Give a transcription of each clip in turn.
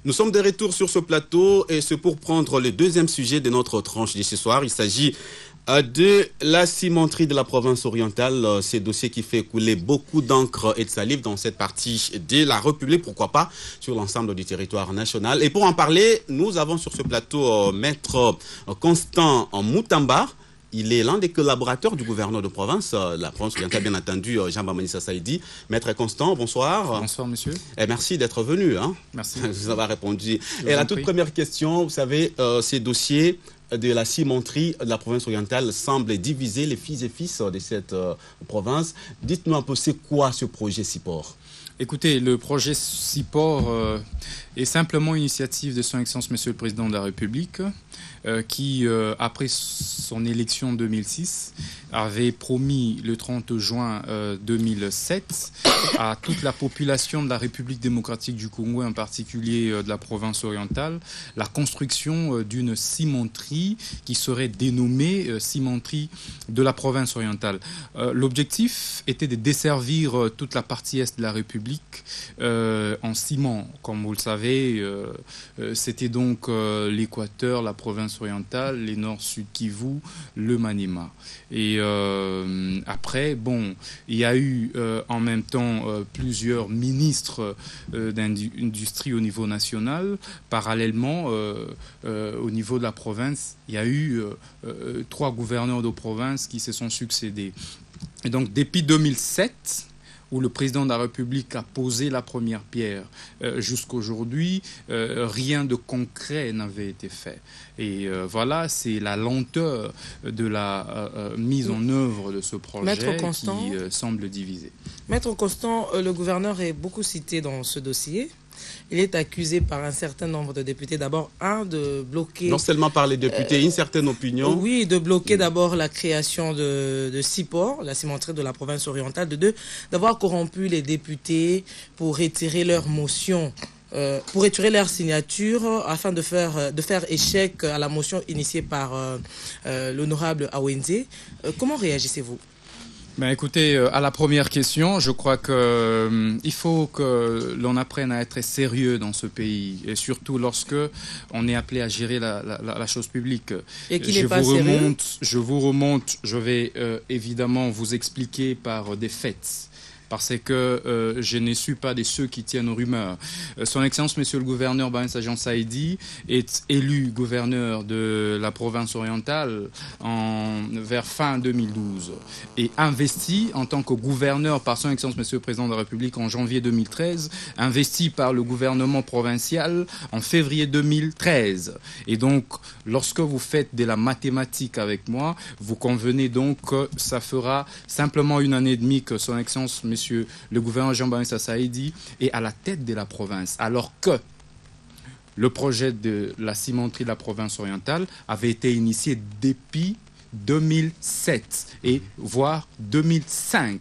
Nous sommes de retour sur ce plateau et c'est pour prendre le deuxième sujet de notre tranche de ce soir. Il s'agit de la cimenterie de la province orientale, ce dossier qui fait couler beaucoup d'encre et de salive dans cette partie de la République, pourquoi pas sur l'ensemble du territoire national. Et pour en parler, nous avons sur ce plateau Maître Constant Moutamba. Il est l'un des collaborateurs du gouverneur de province, la province orientale, bien entendu, Jean Bamanissa Saïdi. Maître Constant, bonsoir. Bonsoir, monsieur. Et merci d'être venu. Merci. Vous avez répondu. Et la toute première question, vous savez, ces dossiers de la cimenterie de la province orientale semblent diviser les fils et fils de cette province. Dites-nous un peu, c'est quoi ce projet CIPOR ? Écoutez, le projet CIPOR est simplement une initiative de son Excellence Monsieur le Président de la République qui, après son élection 2006, avait promis le 30 juin 2007 à toute la population de la République démocratique du Congo, en particulier de la province orientale, la construction d'une cimenterie qui serait dénommée cimenterie de la province orientale. L'objectif était de desservir toute la partie est de la République en ciment. Comme vous le savez, c'était donc l'Équateur, la province orientale, les Nord-Sud Kivu, le Maniema. Et après, bon, il y a eu en même temps plusieurs ministres d'industrie au niveau national. Parallèlement, au niveau de la province, il y a eu 3 gouverneurs de province qui se sont succédés. Et donc, depuis 2007, où le président de la République a posé la première pierre, jusqu'aujourd'hui, rien de concret n'avait été fait. Et voilà, c'est la lenteur de la mise en œuvre de ce projet qui semble diviser. Maître Constant, le gouverneur est beaucoup cité dans ce dossier. Il est accusé par un certain nombre de députés, d'abord, de bloquer... Non seulement par les députés, une certaine opinion. Oui, de bloquer d'abord la création de CIPOR, la cimenterie de la province orientale, de 2, d'avoir corrompu les députés pour retirer leur motion, pour retirer leur signature, afin de faire échec à la motion initiée par l'honorable Awenze. Comment réagissez-vous ? Ben écoutez, à la première question, je crois que il faut que l'on apprenne à être sérieux dans ce pays, et surtout lorsque on est appelé à gérer la chose publique. Et qui n'est pas sérieux. Je vais évidemment vous expliquer par des faits. Parce que je ne suis pas de ceux qui tiennent aux rumeurs. Son Excellence, Monsieur le gouverneur Bamanissa Jean Saïdi, est élu gouverneur de la province orientale vers fin 2012 et investi en tant que gouverneur par son Excellence, Monsieur le Président de la République en janvier 2013, investi par le gouvernement provincial en février 2013. Et donc, lorsque vous faites de la mathématique avec moi, vous convenez donc que ça fera simplement 1 année et demie que son Excellence, Monsieur le gouverneur Jean Bamanissa Saïdi est à la tête de la province, alors que le projet de la cimenterie de la province orientale avait été initié depuis 2007 et voire 2005.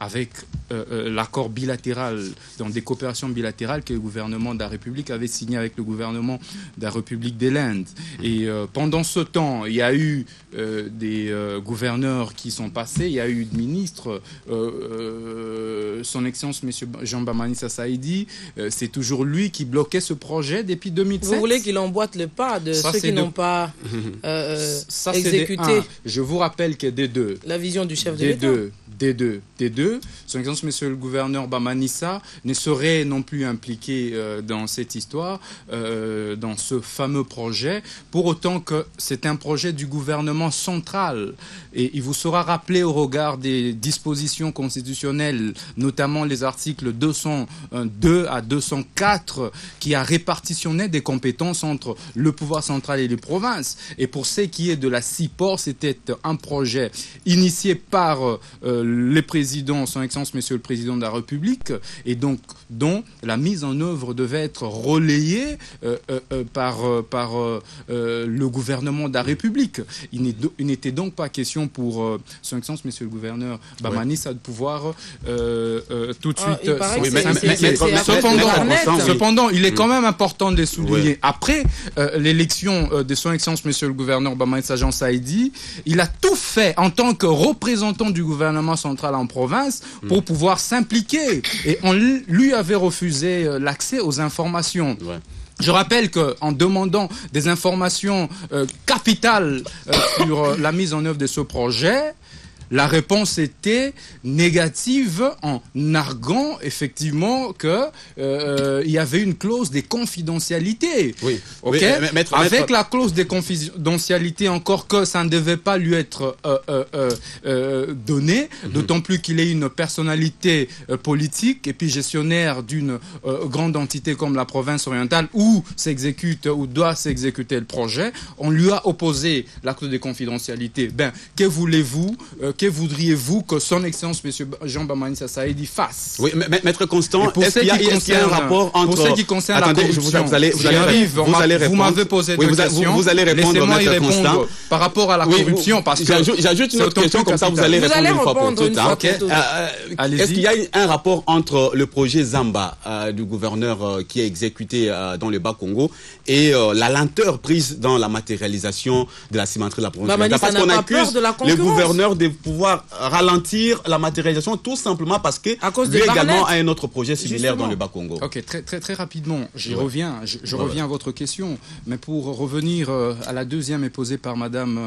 Avec l'accord bilatéral, dans des coopérations bilatérales que le gouvernement de la République avait signé avec le gouvernement de la République de l'Inde. Et pendant ce temps, il y a eu des gouverneurs qui sont passés, il y a eu des ministres, son Excellence M. Jean Bamanissa Saïdi, c'est toujours lui qui bloquait ce projet depuis 2007. Vous voulez qu'il emboîte le pas de ceux qui n'ont pas exécuté. Je vous rappelle que des deux. La vision du chef de l'État. Des deux, son Excellence Monsieur le gouverneur Bamanissa ne serait non plus impliqué dans cette histoire, dans ce fameux projet, pour autant que c'est un projet du gouvernement central. Et il vous sera rappelé au regard des dispositions constitutionnelles, notamment les articles 202 à 204, qui a répartitionné des compétences entre le pouvoir central et les provinces. Et pour ce qui est de la CIPOR, c'était un projet initié par les présidents, son Excellence Monsieur le Président de la République, et donc dont la mise en œuvre devait être relayée par le gouvernement de la République. Il n'était donc pas question pour son Excellence Monsieur le gouverneur Bamanissa de pouvoir tout de suite... Cependant, il est quand même important de les souligner. Ouais. Après l'élection de son Excellence Monsieur le gouverneur Bamanissa Jean Saïdi, il a tout fait en tant que représentant du gouvernement central en province province pour pouvoir s'impliquer. Et on lui avait refusé l'accès aux informations. Ouais. Je rappelle qu'en demandant des informations capitales sur la mise en œuvre de ce projet, la réponse était négative en arguant effectivement que il y avait une clause de confidentialité. Oui. Okay? Oui, avec la clause de confidentialité, encore que ça ne devait pas lui être donné, d'autant plus qu'il est une personnalité politique et puis gestionnaire d'une grande entité comme la province orientale où s'exécute ou doit s'exécuter le projet. On lui a opposé la clause de confidentialité. Ben, que voulez-vous que voudriez-vous que son Excellence, M. Jean Bamani Saïdi fasse? Oui, Maître Constant, est-ce qu'il y a un rapport entre... Pour ce qui concerne la corruption, vous allez répondre. Vous m'avez posé deux questions. Vous allez répondre, Maître Constant. Par rapport à la corruption, parce que... J'ajoute une autre question, comme ça vous allez répondre une fois pour toutes. Est-ce qu'il y a un rapport entre le projet Zamba du gouverneur qui est exécuté dans le Bas-Congo et la lenteur prise dans la matérialisation de la cimenterie de la province? Parce qu'on accuse le gouverneur de pouvoir ralentir la matérialisation tout simplement parce que lui également a un autre projet similaire dans le Bas-Congo. Ok, très rapidement, je reviens à votre question, mais pour revenir à la deuxième est posée par Madame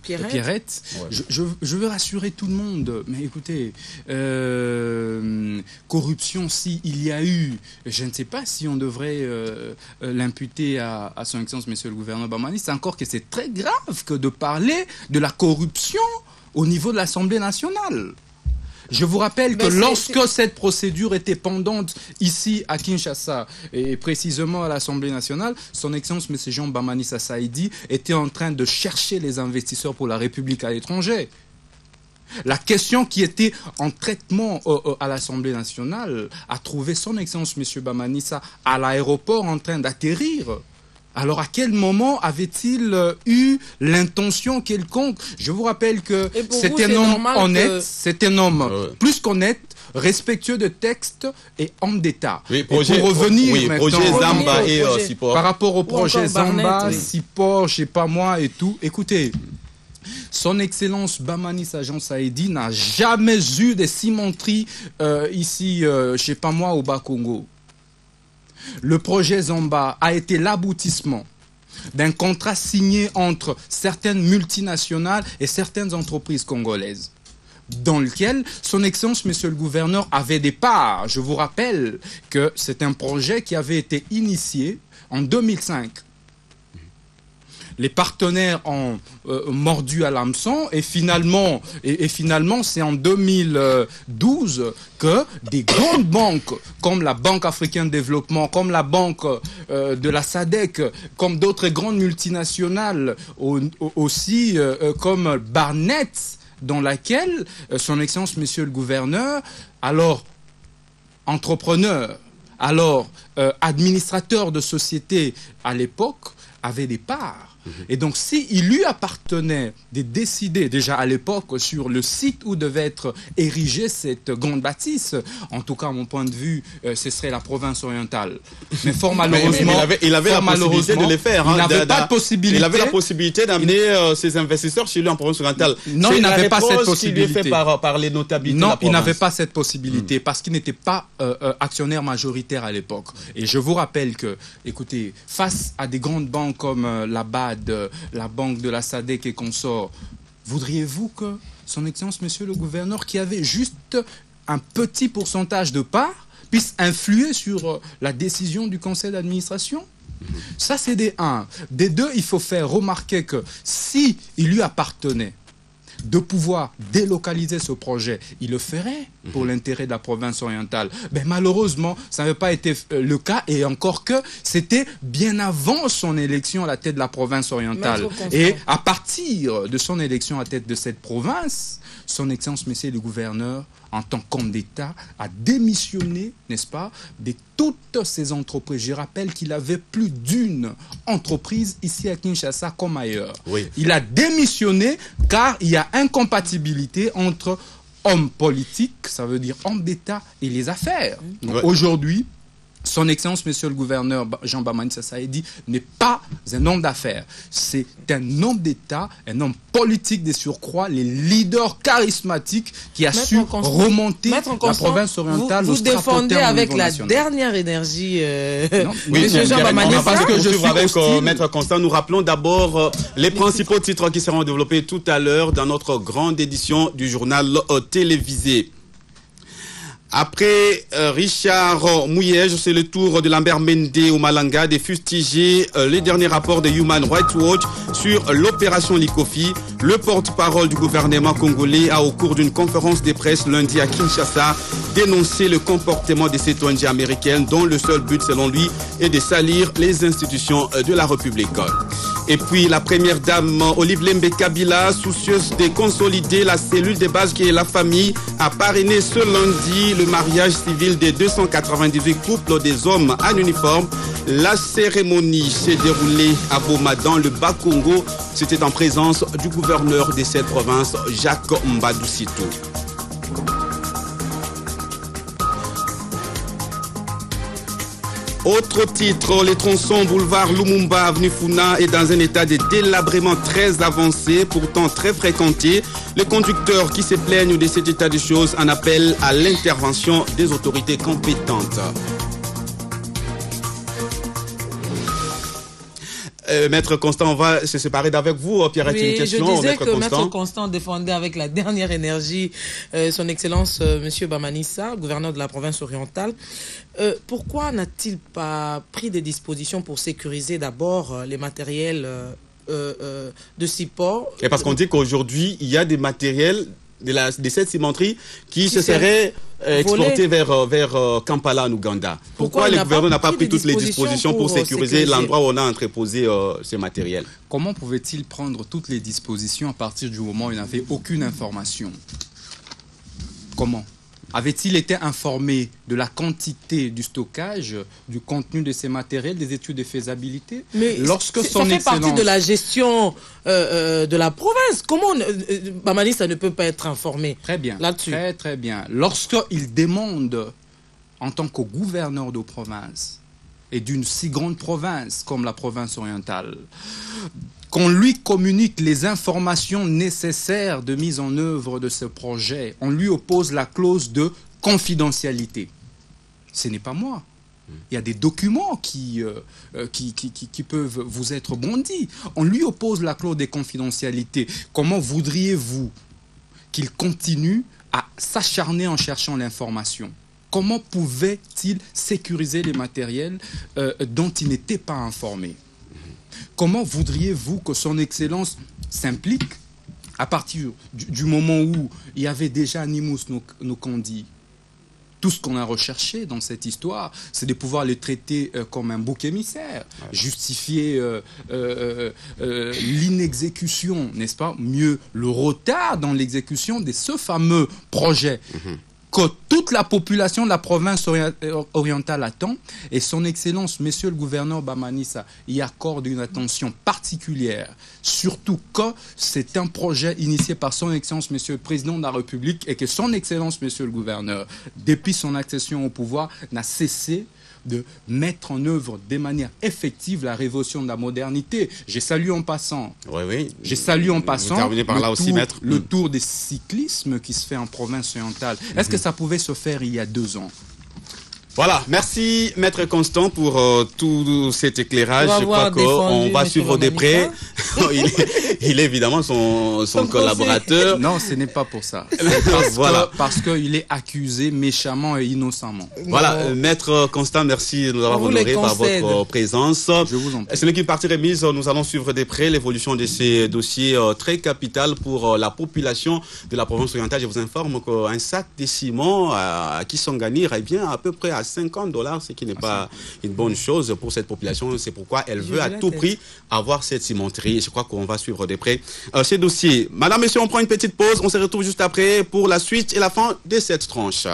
Pierrette, je veux rassurer tout le monde, mais écoutez, corruption, si il y a eu, je ne sais pas si on devrait l'imputer à son Excellence Monsieur le gouverneur Bamani, c'est encore que c'est très grave que de parler de la corruption au niveau de l'Assemblée nationale. Je vous rappelle que lorsque cette procédure était pendante ici à Kinshasa, et précisément à l'Assemblée nationale, son Excellence M. Jean Bamani Saïdi était en train de chercher les investisseurs pour la République à l'étranger. La question qui était en traitement à l'Assemblée nationale a trouvé son Excellence M. Bamani à l'aéroport en train d'atterrir. Alors, à quel moment avait-il eu l'intention quelconque? Je vous rappelle que c'est un homme honnête, c'est un homme plus qu'honnête, respectueux de texte et homme d'État. Oui, pour revenir maintenant, projet Zamba et Sipor. Par rapport au projet Zamba, Sipor, je sais pas moi et tout, écoutez, son Excellence Bamani Saïdi n'a jamais eu de cimenterie ici, je sais pas moi, au Bas-Congo. Le projet Zamba a été l'aboutissement d'un contrat signé entre certaines multinationales et certaines entreprises congolaises, dans lequel son Excellence, Monsieur le gouverneur, avait des parts. Je vous rappelle que c'est un projet qui avait été initié en 2005. Les partenaires ont mordu à l'hameçon et finalement c'est en 2012 que des grandes banques comme la Banque africaine de développement, comme la banque de la SADC, comme d'autres grandes multinationales aussi comme Barnett, dans laquelle son Excellence Monsieur le gouverneur, alors entrepreneur, alors administrateur de société à l'époque, avait des parts. Et donc, s'il lui appartenait de décider déjà à l'époque sur le site où devait être érigée cette grande bâtisse, en tout cas, à mon point de vue, ce serait la province orientale. Mais fort malheureusement, il avait la possibilité de les faire. Il n'avait pas de possibilité. Il avait la possibilité d'amener ses investisseurs chez lui en province orientale. Non, il n'avait pas cette possibilité. Qui lui est fait par les notabilités. Non, il n'avait pas cette possibilité parce qu'il n'était pas actionnaire majoritaire à l'époque. Et je vous rappelle que, écoutez, face à des grandes banques comme la BAD, la banque de la SADC et consorts, voudriez-vous que son Excellence Monsieur le gouverneur, qui avait juste un petit pourcentage de parts, puisse influer sur la décision du conseil d'administration? Ça, c'est des 1. Des 2, il faut faire remarquer que si il lui appartenait de pouvoir délocaliser ce projet, il le ferait pour l'intérêt de la province orientale. Mais malheureusement, ça n'avait pas été le cas, et encore que c'était bien avant son élection à la tête de la province orientale. Et à partir de son élection à la tête de cette province, son Excellence Monsieur le gouverneur, en tant qu'homme d'État, a démissionné, n'est-ce pas, de toutes ces entreprises. Je rappelle qu'il avait plus d'une entreprise ici à Kinshasa comme ailleurs. Oui. Il a démissionné car il y a incompatibilité entre homme politique, ça veut dire homme d'État, et les affaires. Donc, aujourd'hui, Son Excellence, Monsieur le Gouverneur Jean Bamanissa Saïdi, n'est pas un homme d'affaires. C'est un homme d'État, un homme politique des surcroîts, les leaders charismatiques qui a su remonter la province orientale au straponterne. Vous défendez avec la dernière énergie Monsieur Jean Bamanissa. Parce que je suis avec Maître Constant. Nous rappelons d'abord les principaux titres qui seront développés tout à l'heure dans notre grande édition du journal télévisé. Après Richard Mouyej, c'est le tour de Lambert Mende au Malanga de fustiger les derniers rapports de Human Rights Watch sur l'opération Likofi. Le porte-parole du gouvernement congolais a, au cours d'une conférence de presse lundi à Kinshasa, dénoncé le comportement de cette ONG américaine dont le seul but, selon lui, est de salir les institutions de la République. Et puis la première dame Olive Lembe Kabila, soucieuse de consolider la cellule de base qui est la famille, a parrainé ce lundi le mariage civil des 298 couples des hommes en uniforme. La cérémonie s'est déroulée à Boma dans le Bas-Congo. C'était en présence du gouverneur de cette province, Jacques Mbadou Sitou. Autre titre, les tronçons boulevard Lumumba, avenue Funa est dans un état de délabrement très avancé, pourtant très fréquenté. Les conducteurs qui se plaignent de cet état de choses en appellent à l'intervention des autorités compétentes. Maître Constant, on va se séparer d'avec vous. Pierre, oui, une question. Je disais que Maître Constant défendait avec la dernière énergie son Excellence Monsieur Bamanissa, gouverneur de la province orientale. Pourquoi n'a-t-il pas pris des dispositions pour sécuriser d'abord les matériels de support? Et parce qu'on dit qu'aujourd'hui, il y a des matériels de cette cimenterie qui se seraient exportés vers Kampala en Ouganda. Pourquoi le gouvernement n'a pas pris toutes les dispositions pour sécuriser l'endroit où on a entreposé ces matériels? Comment pouvait-il prendre toutes les dispositions à partir du moment où il n'avait aucune information? Comment? Avait-il été informé de la quantité du stockage, du contenu de ces matériels, des études de faisabilité? Mais lorsque ça fait partie de la gestion de la province. Comment Bamanissa ne peut pas être informé? Très bien, là-dessus. Très bien. Lorsqu'il demande, en tant que gouverneur de province, et d'une si grande province comme la province orientale, qu'on lui communique les informations nécessaires de mise en œuvre de ce projet, on lui oppose la clause de confidentialité. Ce n'est pas moi. Il y a des documents qui peuvent vous être bondis. On lui oppose la clause de confidentialité. Comment voudriez-vous qu'il continue à s'acharner en cherchant l'information? Comment pouvait-il sécuriser les matériels dont il n'était pas informé? Comment voudriez-vous que son Excellence s'implique à partir du moment où il y avait déjà Animus Nokondi? Tout ce qu'on a recherché dans cette histoire, c'est de pouvoir les traiter comme un bouc émissaire, justifier l'inexécution, n'est-ce pas? Mieux, le retard dans l'exécution de ce fameux projet. Que toute la population de la province orientale attend, et son Excellence, Monsieur le gouverneur Bamanissa, y accorde une attention particulière, surtout que c'est un projet initié par son Excellence, Monsieur le Président de la République, et que son Excellence, Monsieur le gouverneur, depuis son accession au pouvoir, n'a cessé de mettre en œuvre de manière effective la révolution de la modernité. J'ai salué en passant. J'ai salué en passant le tour des cyclismes qui se fait en province orientale. Est-ce que ça pouvait se faire il y a 2 ans? Voilà, merci Maître Constant pour tout cet éclairage. Je crois qu'on va suivre de près. il est évidemment son collaborateur. Non, ce n'est pas pour ça. Parce qu'il est accusé méchamment et innocemment. Voilà, Maître Constant, merci de nous avoir honoré par votre présence. Je vous en prie. C'est l'équipe partie remise. Nous allons suivre de près l'évolution de ces dossiers très capital pour la population de la province orientale. Je vous informe qu'un sac de ciment à Kisangani irait bien à peu près à $50, ce qui n'est pas une bonne chose pour cette population. C'est pourquoi elle veut à tout prix avoir cette cimenterie. Je crois qu'on va suivre de près ces dossiers. Madame, Messieurs, on prend une petite pause. On se retrouve juste après pour la suite et la fin de cette tranche.